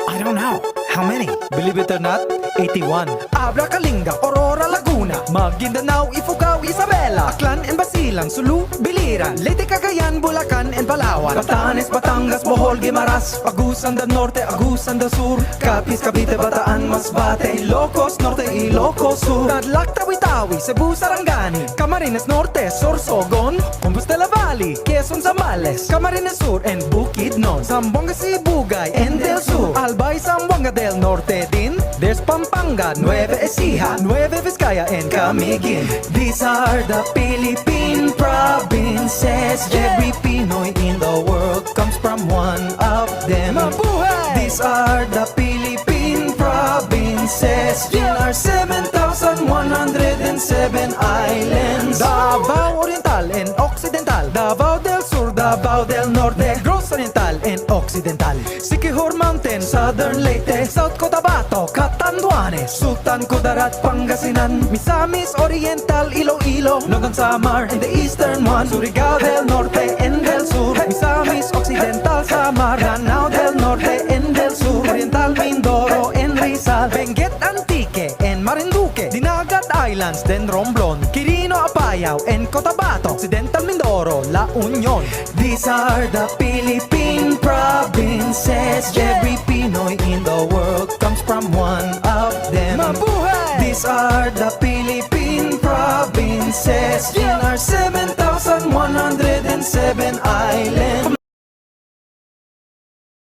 I don't know. How many? Believe it or not, 81. Abra, Kalinga, Aurora, Laguna, Maguindanao, Ifugao, Isabela, Aklan and Basilan, Sulu, Biliran, Leyte, Cagayan, Bulacan and Palawan, Batanes, Batangas, Bohol, Guimaras, Agusan del Norte, Agusan del Sur, Capiz, Cavite, Bataan, Masbate, Ilocos Norte, Ilocos Sur, Tadlac, Tawi-Tawi, Cebu, Sarangani, Camarines Norte, Sorsogon, Compostela Valley, Quezon, Zambales, Camarines Sur and Bukidnon, Zamboanga, Sibugay and Del Sur, Albay, Zamboanga del Norte din. There's Pampanga, Nueva Ecija, Nueva Vizcaya and Camiguin. These are the Philippine provinces. Every Pinoy in the world comes from one of them. Mabuhay! These are the Philippine provinces. In our 7,107 islands. Davao Oriental and Occidental, Davao del Sur, Davao del Norte, Negros Oriental and Occidental, Siquijor Mountain, Southern Leyte, South Cotabato, Catanduanes, Sultan Kudarat, Pangasinan, Misamis Oriental, Iloilo, Nogon Samar and the eastern one, Surigao del Norte and del Sur, Misamis Occidental, Samar, Lanao del Norte and del Sur, Oriental Mindoro and Rizal, Benguet Antique and Marinduque, Dinagat Islands, then Romblon, Quirino Apayao and Cotabato, Occidental Mindoro, La Union. These are the Philippine provinces. Every Pinoy in the world comes from one of them. Mabuhay! These are the Philippine provinces. In our 7,107 islands.